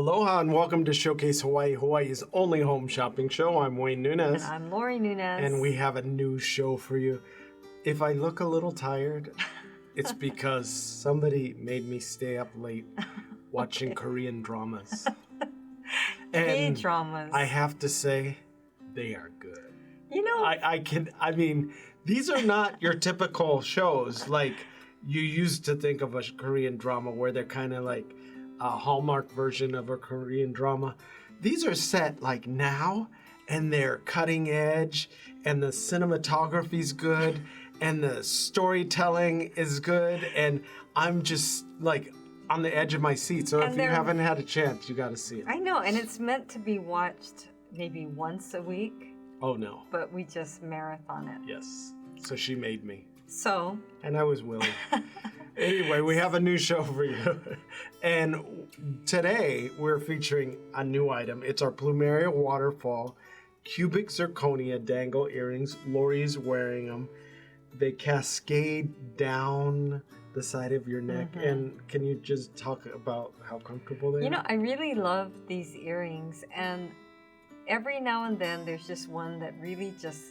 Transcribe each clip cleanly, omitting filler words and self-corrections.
Aloha and welcome to Showcase Hawaii, Hawaii's only home shopping show. I'm Wayne Nunez. And I'm Lori Nunez. And we have a new show for you. If I look a little tired, it's because somebody made me stay up late watching Korean dramas. And K-dramas. I have to say, they are good. You know, I mean, these are not your typical shows like you used to think of a Korean drama where they're kind of like a Hallmark version of a Korean drama. These are set like now, and they're cutting edge, and the cinematography's good, and the storytelling is good, and I'm just like on the edge of my seat. So if you haven't had a chance, you got to see it. I know, and it's meant to be watched maybe once a week. Oh no. But we just marathon it. Yes. So she made me. So. And I was willing. Anyway, we have a new show for you. And today we're featuring a new item. It's our Plumeria Waterfall cubic zirconia dangle earrings. Lori's wearing them. They cascade down the side of your neck. Mm-hmm. And can you just talk about how comfortable they are? You know, I really love these earrings. And every now and then there's just one that really just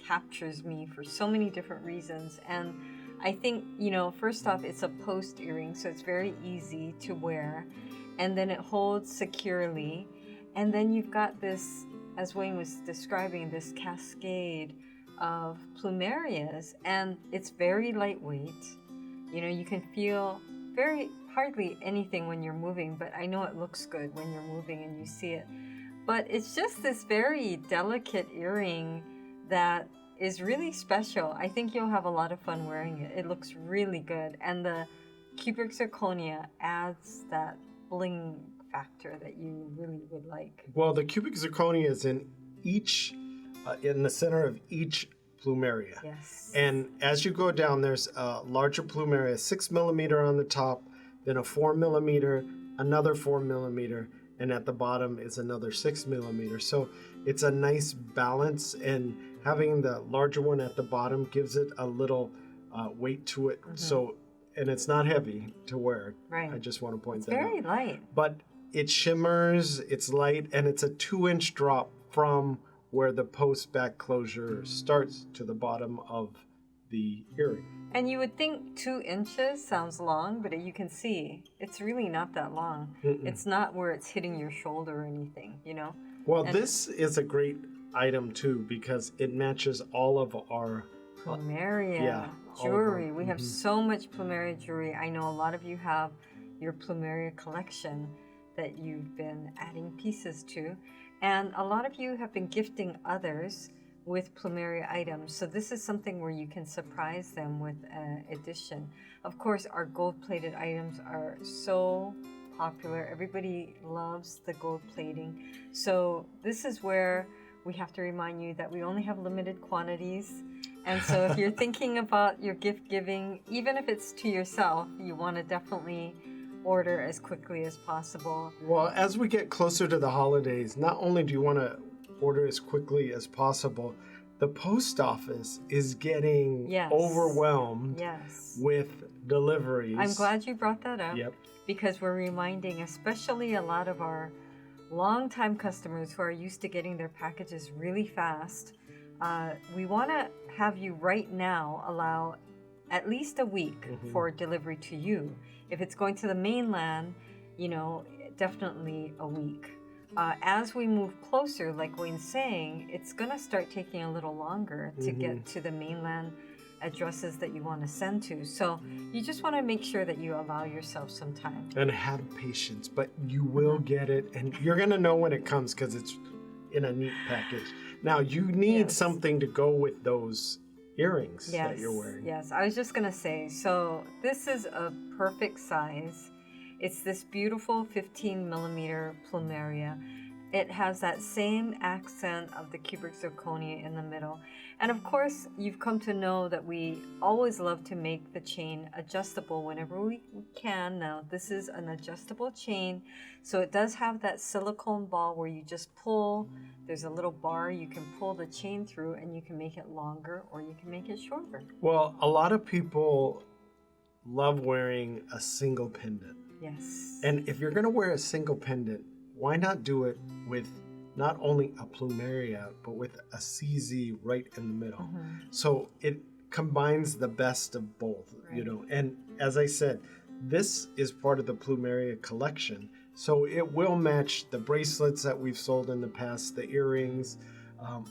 captures me for so many different reasons. And I think, you know, first off, it's a post earring, so it's very easy to wear. And then it holds securely. And then you've got this, as Wayne was describing, this cascade of plumerias. And it's very lightweight. You know, you can feel hardly anything when you're moving, but I know it looks good when you're moving and you see it. But it's just this very delicate earring that is really special. I think you'll have a lot of fun wearing it. It looks really good. And the cubic zirconia adds that bling factor that you really would like. Well, the cubic zirconia is in the center of each plumeria. Yes. And as you go down, there's a larger plumeria, 6 millimeter on the top, then a 4 millimeter, another 4 millimeter, and at the bottom is another 6 millimeter. So it's a nice balance, and having the larger one at the bottom gives it a little weight to it. Mm-hmm. So, and it's not heavy to wear. Right. I just want to point that out. It's very light. But it shimmers, it's light, and it's a 2-inch drop from where the post back closure starts to the bottom of the earring. And you would think 2 inches sounds long, but you can see it's really not that long. Mm-mm. It's not where it's hitting your shoulder or anything, you know? Well, this is a great item too because it matches all of our Plumeria jewelry. We have so much Plumeria jewelry. I know a lot of you have your Plumeria collection that you've been adding pieces to, and a lot of you have been gifting others with Plumeria items. So this is something where you can surprise them with an addition. Of course, our gold-plated items are so popular. Everybody loves the gold plating. So this is where we have to remind you that we only have limited quantities. And so if you're thinking about your gift giving, even if it's to yourself, you want to definitely order as quickly as possible. Well, as we get closer to the holidays, not only do you want to order as quickly as possible, the post office is getting overwhelmed with deliveries. I'm glad you brought that up. Yep. Because we're reminding especially a lot of our longtime customers who are used to getting their packages really fast. We want to have you right now allow at least a week for delivery to you. If it's going to the mainland, you know, definitely a week. As we move closer, like Wayne's saying, it's going to start taking a little longer to get to the mainland addresses that you want to send to. So you just want to make sure that you allow yourself some time. And have patience, but you will get it, and you're going to know when it comes because it's in a neat package. Now, you need something to go with those earrings that you're wearing. Yes, I was just going to say, so this is a perfect size. It's this beautiful 15 millimeter plumeria. It has that same accent of the cubic zirconia in the middle. And of course, you've come to know that we always love to make the chain adjustable whenever we can. Now, this is an adjustable chain, so it does have that silicone ball where you just pull. There's a little bar you can pull the chain through, and you can make it longer or you can make it shorter. Well, a lot of people love wearing a single pendant. Yes. And if you're going to wear a single pendant, why not do it with not only a Plumeria, but with a CZ right in the middle? So it combines the best of both, you know. And as I said, this is part of the Plumeria collection. So it will match the bracelets that we've sold in the past, the earrings,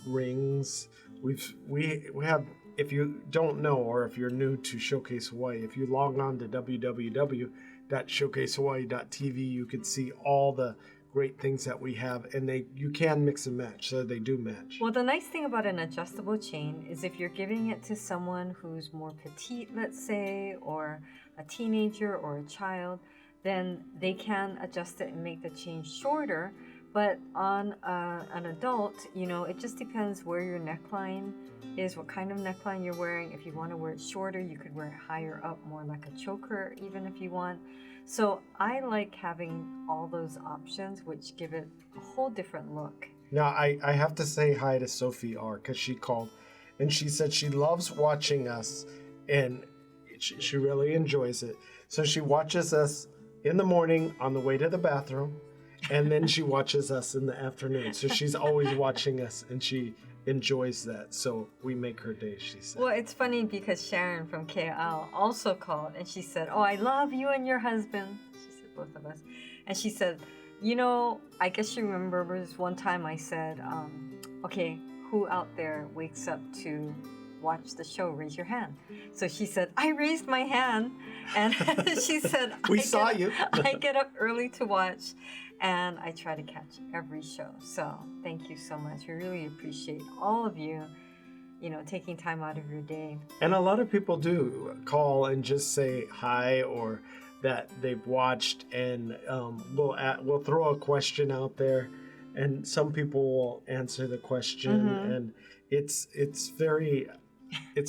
rings. We have, if you don't know, or if you're new to Showcase Hawaii, if you log on to www.showcasehawaii.tv, you can see all the great things that we have, and you can mix and match, so they do match. Well, the nice thing about an adjustable chain is if you're giving it to someone who's more petite, let's say, or a teenager or a child, then they can adjust it and make the chain shorter. But on an adult, you know, it just depends where your neckline is, what kind of neckline you're wearing. If you want to wear it shorter, you could wear it higher up, more like a choker, even if you want. So I like having all those options, which give it a whole different look. Now, I have to say hi to Sophie R, because she called, and she said she loves watching us, and she really enjoys it. So she watches us in the morning on the way to the bathroom, and then she watches us in the afternoon. So she's always watching us, and she enjoys that. So we make her day, she said. Well, it's funny because Sharon from KL also called, and she said, "Oh, I love you and your husband." She said, both of us. And she said, you know, I guess she remembers one time I said, okay, who out there wakes up to watch the show? Raise your hand. So she said, I raised my hand. And she said, we saw you. I get up early to watch, and I try to catch every show. So thank you so much. We really appreciate all of you, you know, taking time out of your day. And a lot of people do call and just say hi, or that they've watched, and we'll throw a question out there, and some people will answer the question, and it's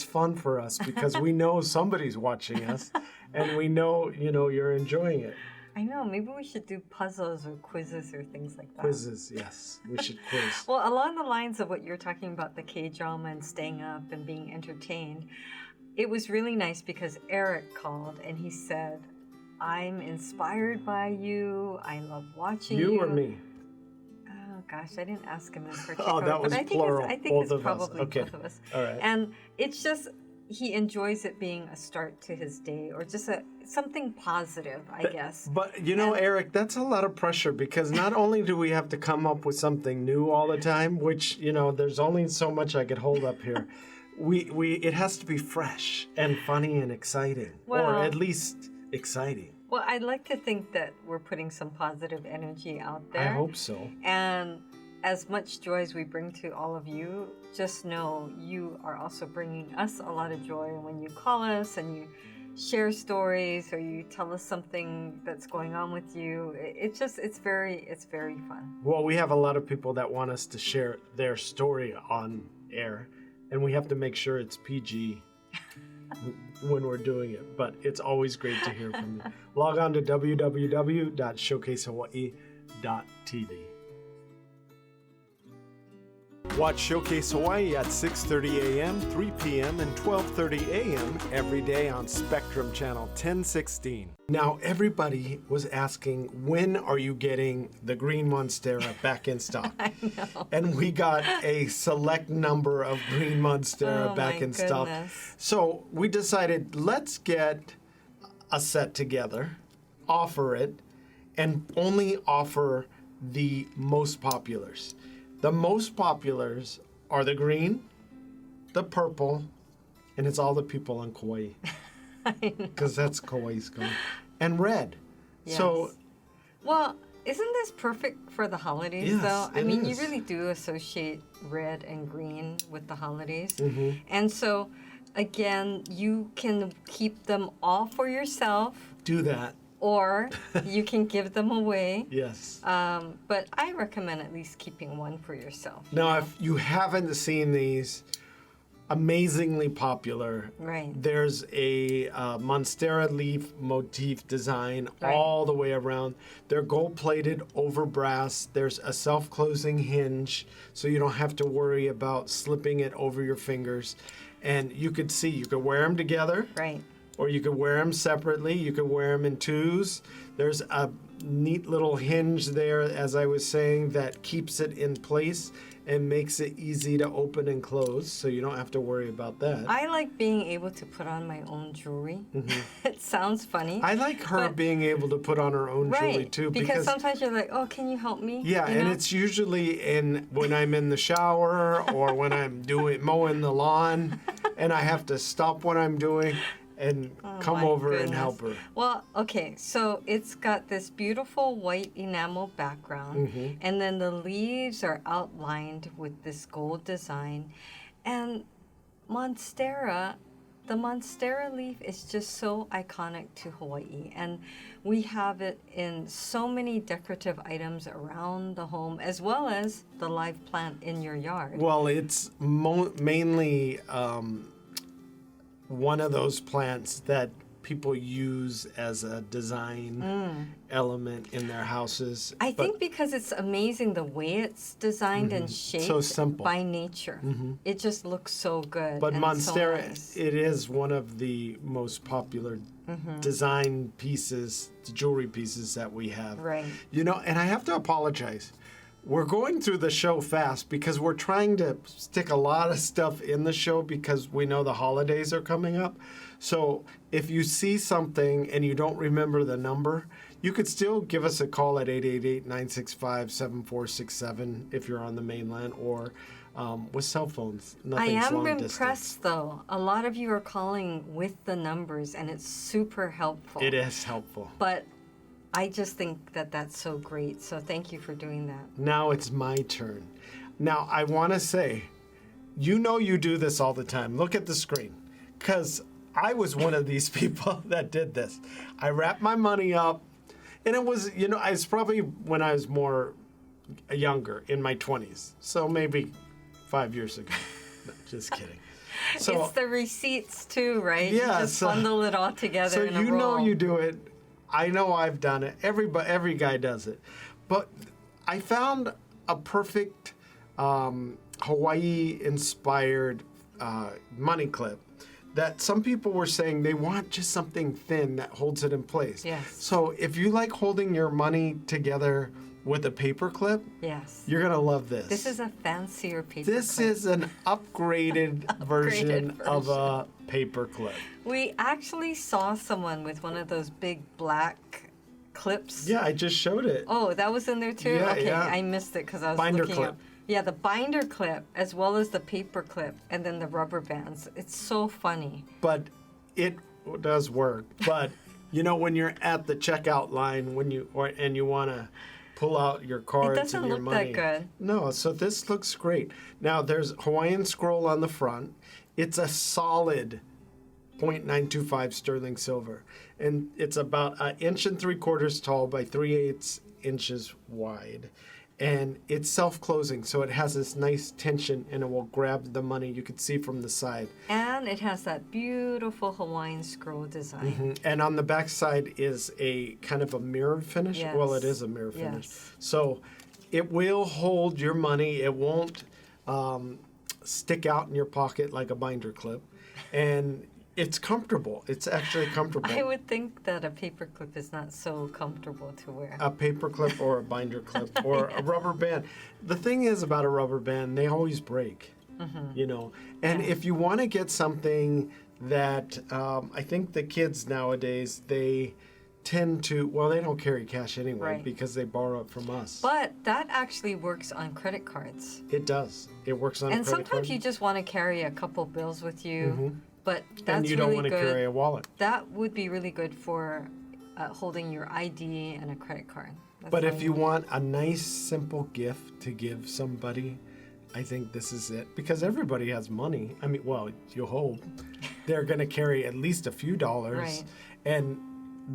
fun for us because we know somebody's watching us, and we know, you know, you're enjoying it. I know, maybe we should do puzzles or quizzes or things like that. Quizzes, yes, we should quiz. Well, along the lines of what you're talking about, the K-drama and staying up and being entertained, it was really nice because Eric called and he said, I'm inspired by you. I love watching you. You or me? Oh gosh, I didn't ask him in particular. Oh, that was plural. I think both it's probably okay. both of us. All right. And it's just, he enjoys it being a start to his day, or just something positive, I guess. But you know, Eric, that's a lot of pressure, because not only do we have to come up with something new all the time, which, you know, there's only so much I could hold up here. It has to be fresh and funny and exciting, or at least exciting. Well, I'd like to think that we're putting some positive energy out there. I hope so. And as much joy as we bring to all of you, just know you are also bringing us a lot of joy. And when you call us and you share stories, or you tell us something that's going on with you, it's very fun. Well, we have a lot of people that want us to share their story on air, and we have to make sure it's PG when we're doing it, but it's always great to hear from you. Log on to www.showcasehawaii.tv. Watch Showcase Hawaii at 6:30 a.m., 3 p.m., and 12:30 a.m. every day on Spectrum Channel 1016. Now, everybody was asking, when are you getting the green Monstera back in stock? I know. And we got a select number of green Monstera back in stock. So we decided, let's get a set together, offer it, and only offer the most populars. The most populars are the green, the purple, and it's all the people on Kauai. Because that's Kauai's color. And red. Yes. So, well, isn't this perfect for the holidays, though? I mean, you really do associate red and green with the holidays. And so, again, you can keep them all for yourself. Do that. Or you can give them away. Yes. But I recommend at least keeping one for yourself. Now, if you haven't seen these, amazingly popular. Right. There's a Monstera leaf motif design all the way around. They're gold-plated over brass. There's a self-closing hinge, so you don't have to worry about slipping it over your fingers. And you could see, you could wear them together. Right. Or you could wear them separately. You could wear them in twos. There's a neat little hinge there, as I was saying, that keeps it in place and makes it easy to open and close, so you don't have to worry about that. I like being able to put on my own jewelry. It sounds funny. I like her being able to put on her own jewelry too, because sometimes you're like, oh, can you help me? Yeah, and it's usually when I'm in the shower or when I'm mowing the lawn, and I have to stop what I'm doing and come over and help her. Well, okay, so it's got this beautiful white enamel background, and then the leaves are outlined with this gold design. And the Monstera leaf is just so iconic to Hawaii, and we have it in so many decorative items around the home, as well as the live plant in your yard. Well, it's mainly one of those plants that people use as a design element in their houses. I think because it's amazing the way it's designed and shaped so simple. By nature. It just looks so good. But and Monstera, so nice. it is one of the most popular design pieces, jewelry pieces that we have. Right. You know, and I have to apologize. We're going through the show fast because we're trying to stick a lot of stuff in the show because we know the holidays are coming up. So if you see something and you don't remember the number, you could still give us a call at 888-965-7467 if you're on the mainland or with cell phones. I am long impressed, distance. though. A lot of you are calling with the numbers, and it's super helpful. It is helpful. But I just think that that's so great. So thank you for doing that. Now it's my turn. Now I want to say, you know you do this all the time. Look at the screen. Because I was one of these people that did this. I wrapped my money up. And it was, it's probably when I was more younger, in my 20s. So maybe 5 years ago. No, just kidding. So, it's the receipts too, right? Yeah. You just bundle it all together in a roll. So you know you do it. I know I've done it. Every guy does it. But I found a perfect Hawaii-inspired money clip that some people were saying they want just something thin that holds it in place. Yes. So if you like holding your money together with a paper clip, yes, you're going to love this. This is a fancier paper clip. This is an upgraded version of a paper clip. We actually saw someone with one of those big black clips. Yeah, I just showed it. Oh, that was in there too? Yeah, okay, yeah. I missed it because I was Binder looking clip. up. Yeah, the binder clip as well as the paper clip and then the rubber bands. It's so funny. But it does work. But when you're at the checkout line and you want to pull out your cards and your money. It doesn't look that good. No, so this looks great. Now there's Hawaiian scroll on the front. It's a solid 0.925 sterling silver, and it's about 1 3/4 inches tall by 3/8 inches wide. And it's self-closing, so it has this nice tension, and it will grab the money. You can see from the side. And it has that beautiful Hawaiian scroll design. And on the back side is a kind of a mirrored finish. Yes. Well, it is a mirror finish. Yes. So it will hold your money. It won't stick out in your pocket like a binder clip. And it's comfortable. It's actually comfortable. I would think that a paper clip is not so comfortable to wear. A paper clip or a binder clip or a rubber band. The thing is about a rubber band, they always break, And if you want to get something that I think the kids nowadays, they tend to, they don't carry cash anyway because they borrow it from us. But that actually works on credit cards. It does. It works on a And credit sometimes card. you just want to carry a couple bills with you. But that's and you don't really want to good. carry a wallet. That would be really good for holding your ID and a credit card. That's But all if you want a nice, simple gift to give somebody, I think this is it. Because everybody has money. I mean, you hope. They're going to carry at least a few dollars. Right. And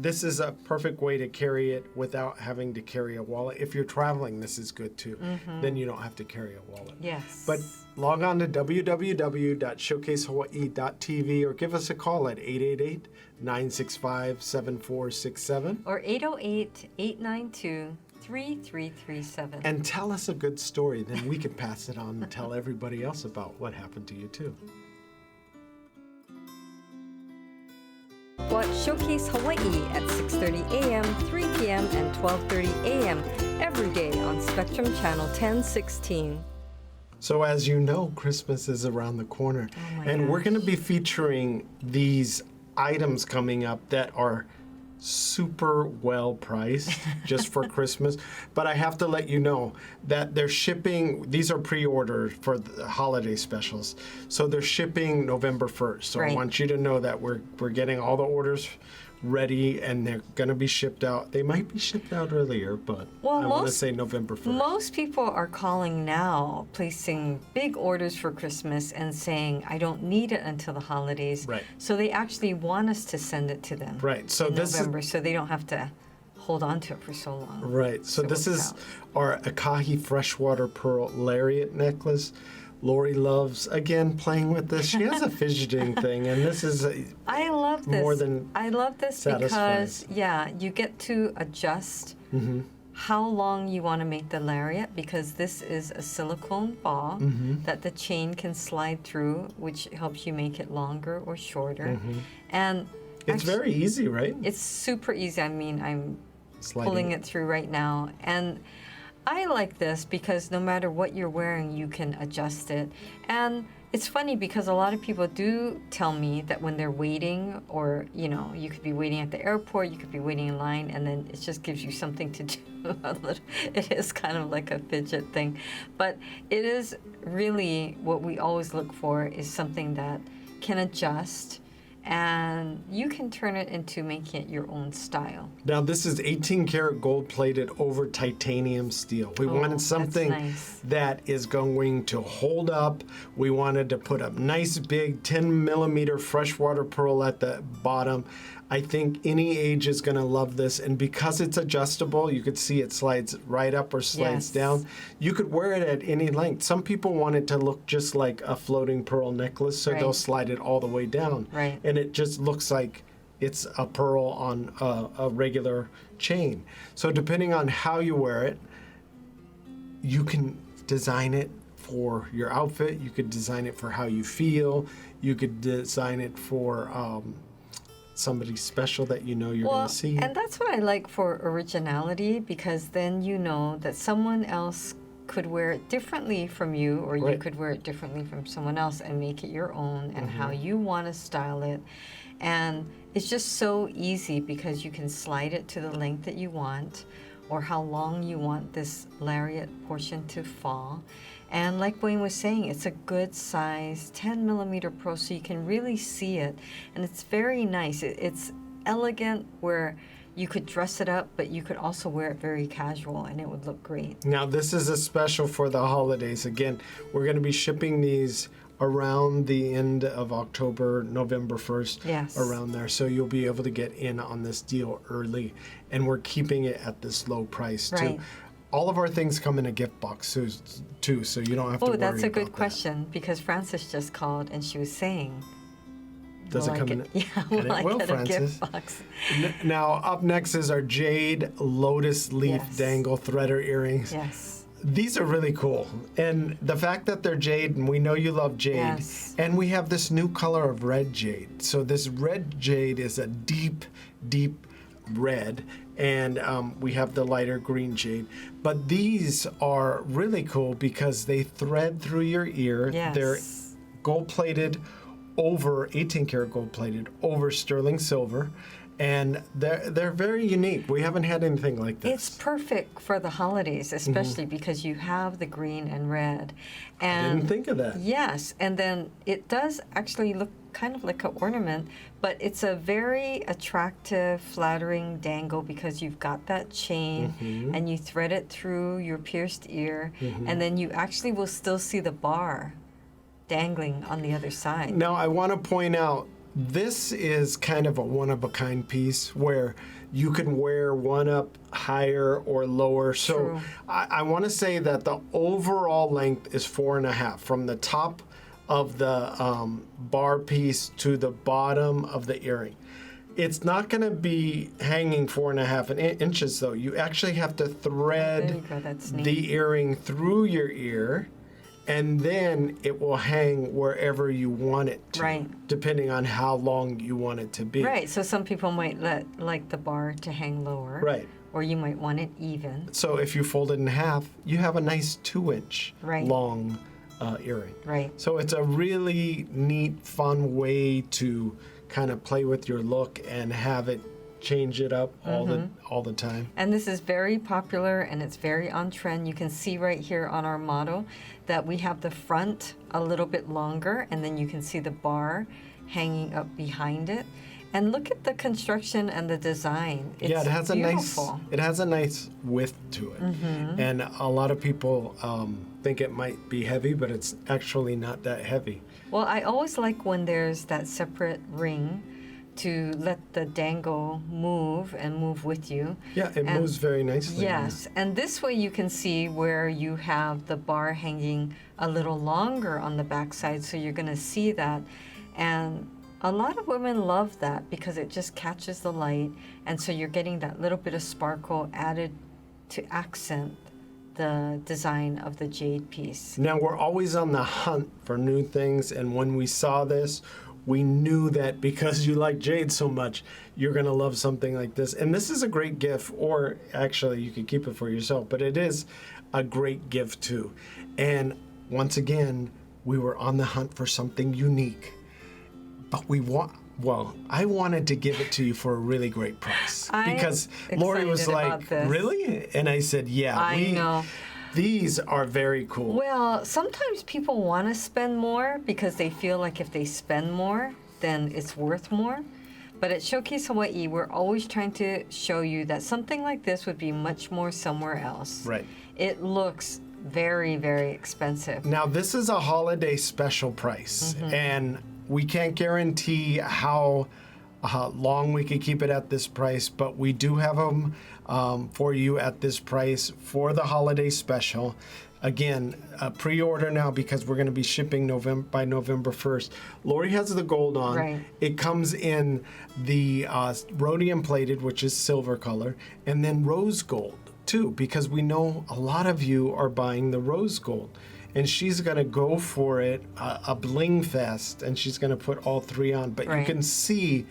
this is a perfect way to carry it without having to carry a wallet. If you're traveling, this is good too. Then you don't have to carry a wallet. Yes. But log on to www.showcasehawaii.tv or give us a call at 888-965-7467. Or 808-892-3337. And tell us a good story. Then we can pass it on and tell everybody else about what happened to you too. What watch Showcase Hawaii at 6:30 a.m., 3 p.m., and 12:30 a.m. every day on Spectrum Channel 1016. So as you know, Christmas is around the corner. Oh my and we're gosh. going to be featuring these items coming up that are super well priced just for Christmas. But I have to let you know that they're shipping, these are pre-orders for the holiday specials. So they're shipping November 1st. So I Right. want you to know that we're getting all the orders ready and they're going to be shipped out. They might be shipped out earlier, but Well, I want to most- say November 1st. Most people are calling now, placing big orders for Christmas and saying, I don't need it until the holidays. Right. So they actually want us to send it to them Right. So in this November so they don't have to hold on to it for so long. Right. So it this works is out. our Akahi Freshwater Pearl Lariat necklace. Lori loves, again, playing with this. She has a fidgeting thing, and this is I love this. more than I love this satisfies. because, yeah, you get to adjust how long you want to make the lariat because this is a silicone ball that the chain can slide through, which helps you make it longer or shorter. And it's actu- very easy, right? It's super easy. I mean, I'm Sliding. pulling it through right now. And I like this because no matter what you're wearing, you can adjust it. And it's funny because a lot of people do tell me that when they're waiting or, you know, you could be waiting at the airport, you could be waiting in line, and then it just gives you something to do. It is kind of like a fidget thing. But it is really what we always look for is something that can adjust and you can turn it into making it your own style. Now, this is 18 karat gold plated over titanium steel. We wanted that's something nice. that is going to hold up. We wanted to put a nice big 10 millimeter freshwater pearl at the bottom. I think any age is going to love this. And because it's adjustable, you could see it slides right up or slides Yes. down. You could wear it at any length. Some people want it to look just like a floating pearl necklace, so they'll Right. slide it all the way down. Right. And it just looks like it's a pearl on a regular chain. So depending on how you wear it, you can design it for your outfit. You could design it for how you feel. You could design it for somebody special that you know you're going to see. And that's what I like for originality because then you know that someone else could wear it differently from you or you Right. could wear it differently from someone else and make it your own and how you want to style it. And it's just so easy because you can slide it to the length that you want or how long you want this lariat portion to fall. And like Wayne was saying, it's a good size 10 millimeter pearl so you can really see it. And it's very nice. It's elegant where you could dress it up, but you could also wear it very casual and it would look great. Now, this is a special for the holidays. Again, we're going to be shipping these around the end of October, November 1st, Yes. around there. So you'll be able to get in on this deal early. And we're keeping it at this low price, too. Right. All of our things come in a gift box, too, so you don't have to Oh, worry that's a good about that. question because Frances just called and she was saying, Does will it I come get, in? yeah, And will it I will, get a Frances. gift box? Now, up next is our Jade Lotus Leaf Yes. Dangle Threader earrings. Yes. These are really cool. And the fact that they're jade, and we know you love jade, Yes. and we have this new color of red jade. So this red jade is a deep, deep red, and we have the lighter green jade. But these are really cool because they thread through your ear. Yes. They're gold-plated over, 18 karat gold-plated over sterling silver. And they're very unique. We haven't had anything like this. It's perfect for the holidays, especially because you have the green and red. I And didn't think of that. yes, and then it does actually look kind of like an ornament, but it's a very attractive, flattering dangle because you've got that chain and you thread it through your pierced ear, and then you actually will still see the bar dangling on the other side. Now, I want to point out, this is kind of a one-of-a-kind piece where you can wear one up higher or lower. So True. I want to say that the overall length is 4.5 from the top of the bar piece to the bottom of the earring. It's not going to be hanging 4.5 inches though. You actually have to There thread you go, that's neat. the earring through your ear and then it will hang wherever you want it to, Right. depending on how long you want it to be. Right. So some people might like the bar to hang lower. Right. Or you might want it even. So if you fold it in half, you have a nice 2-inch Right. long earring. Right. So it's a really neat, fun way to kind of play with your look and have it change it up all the time. And this is very popular and it's very on trend. You can see right here on our model that we have the front a little bit longer, and then you can see the bar hanging up behind it. And look at the construction and the design. It's yeah, it has beautiful. a nice width to it. And a lot of people think it might be heavy, but it's actually not that heavy. Well, I always like when there's that separate ring to let the dangle move and move with you. Yeah, it moves very nicely. Yes, and this way you can see where you have the bar hanging a little longer on the backside, so you're going to see that. And a lot of women love that because it just catches the light, and so you're getting that little bit of sparkle added to accent the design of the jade piece. Now, we're always on the hunt for new things, and when we saw this, we knew that because you like jade so much, you're going to love something like this. And this is a great gift, or actually you could keep it for yourself, but it is a great gift too. And once again, we were on the hunt for something unique, but I wanted to give it to you for a really great price. Because Lori was like, really? And I said, yeah. I know. These are very cool. Well, sometimes people want to spend more because they feel like if they spend more, then it's worth more. But at Showcase Hawaii, we're always trying to show you that something like this would be much more somewhere else. Right. It looks very, very expensive. Now, this is a holiday special price, and we can't guarantee how long we could keep it at this price, but we do have them for you at this price for the holiday special. Again, pre-order now because we're going to be shipping by November 1st. Lori has the gold on. Right. It comes in the rhodium plated, which is silver color, and then rose gold too, because we know a lot of you are buying the rose gold. And she's going to go for it, a bling fest, and she's going to put all three on. But you can see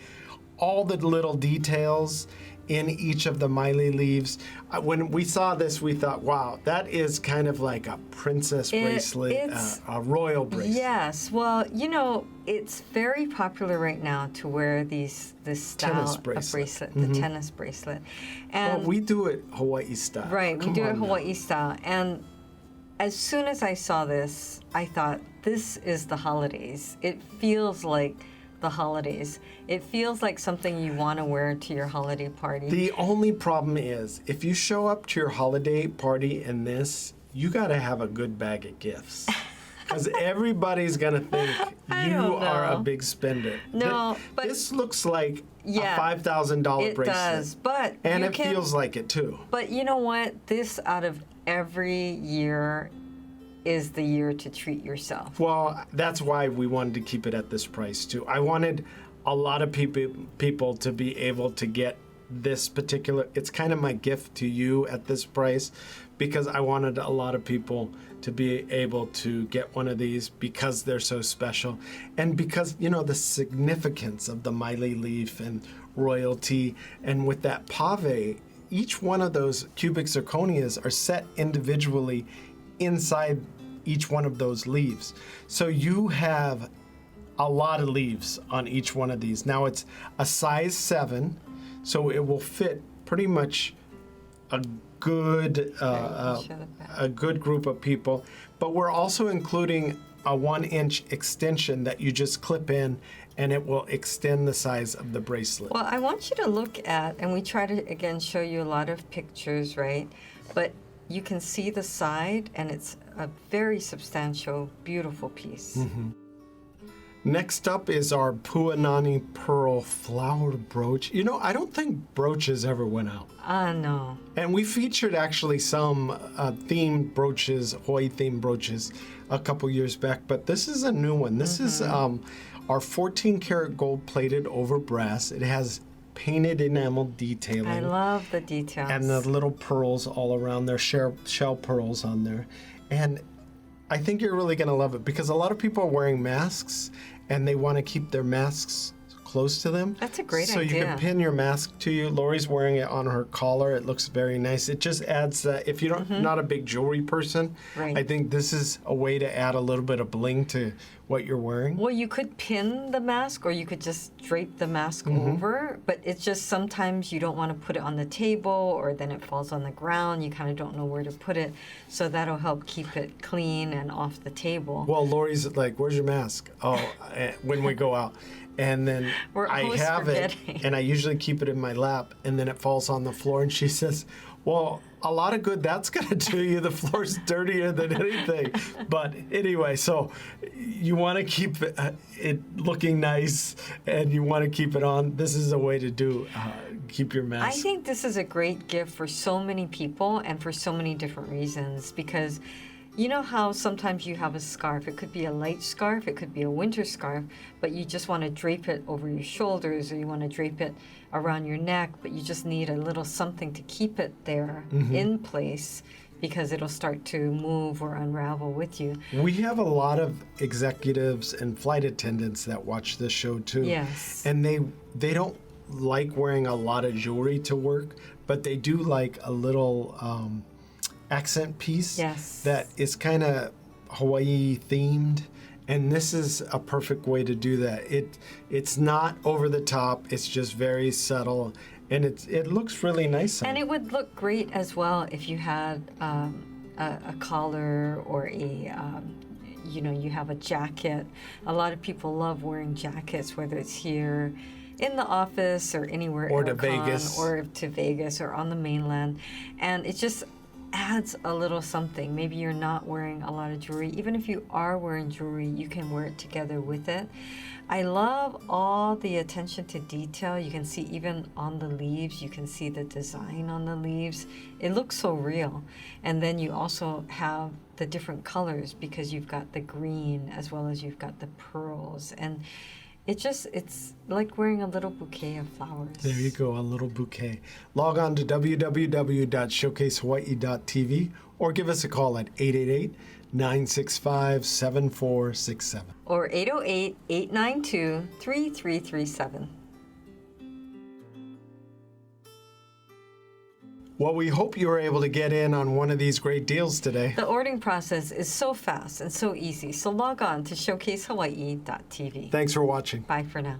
all the little details in each of the Miley leaves. When we saw this, we thought, wow, that is kind of like a princess bracelet, a royal bracelet. Yes. Well, you know, it's very popular right now to wear this style tennis of bracelet, the tennis bracelet. And well, we do it Hawaii style. Right, we Come do it on now. Hawaii style. And as soon as I saw this, I thought, this is the holidays. It feels like the holidays. It feels like something you want to wear to your holiday party. The only problem is, if you show up to your holiday party in this, you got to have a good bag of gifts. Because everybody's going to think you are a big spender. No, but this looks like a $5,000 bracelet. It does, but and it feels like it too. But you know what? This out of every year is the year to treat yourself. Well, that's why we wanted to keep it at this price too. I wanted a lot of people to be able to get this particular, it's kind of my gift to you at this price, because I wanted a lot of people to be able to get one of these because they're so special, and because, you know, the significance of the Miley leaf and royalty, and with that pave, each one of those cubic zirconias are set individually inside each one of those leaves. So you have a lot of leaves on each one of these. Now it's a size 7, so it will fit pretty much a good group of people. But we're also including a 1-inch extension that you just clip in, and it will extend the size of the bracelet. Well, I want you to look at, and we try to again show you a lot of pictures, right? But you can see the side, and it's a very substantial, beautiful piece. Next up is our Puanani pearl flowered brooch. You know, I don't think brooches ever went out. No. And we featured actually some themed brooches, Hawaii themed brooches, a couple years back, but this is a new one. This is our 14 karat gold plated over brass. It has painted enamel detailing. I love the details. And the little pearls all around there, shell pearls on there. And I think you're really going to love it because a lot of people are wearing masks and they want to keep their masks close to them. That's a great so idea. So you can pin your mask to you. Lori's wearing it on her collar. It looks very nice. It just adds that. If you're not a big jewelry person, Right. I think this is a way to add a little bit of bling to what you're wearing. Well, you could pin the mask or you could just drape the mask over, but it's just sometimes you don't want to put it on the table or then it falls on the ground. You kind of don't know where to put it. So that'll help keep it clean and off the table. Well, Lori's like, where's your mask? Oh, when we go out. And then We're I always have forgetting. it, and I usually keep it in my lap, and then it falls on the floor, and she says, well, a lot of good that's going to do you. The floor's dirtier than anything. But anyway, so you want to keep it looking nice, and you want to keep it on. This is a way to keep your mask. I think this is a great gift for so many people and for so many different reasons because you know how sometimes you have a scarf. It could be a light scarf, it could be a winter scarf, but you just want to drape it over your shoulders or you want to drape it around your neck, but you just need a little something to keep it there in place because it'll start to move or unravel with you. We have a lot of executives and flight attendants that watch this show too. Yes. And they don't like wearing a lot of jewelry to work, but they do like a little accent piece that is kind of Hawaii themed, and this is a perfect way to do that. It's not over the top, it's just very subtle, and it looks really nice on And it would look great as well if you had a collar or you have a jacket. A lot of people love wearing jackets, whether it's here in the office or anywhere or aircon, to Vegas or to Vegas or on the mainland, and it just adds a little something. Maybe you're not wearing a lot of jewelry. Even if you are wearing jewelry, you can wear it together with it. I love all the attention to detail. You can see even on the leaves, you can see the design on the leaves. It looks so real. And then you also have the different colors because you've got the green as well as you've got the pearls. And it's like wearing a little bouquet of flowers. There you go, a little bouquet. Log on to www.showcasehawaii.tv or give us a call at 888-965-7467. Or 808-892-3337. Well, we hope you were able to get in on one of these great deals today. The ordering process is so fast and so easy, so log on to showcasehawaii.tv. Thanks for watching. Bye for now.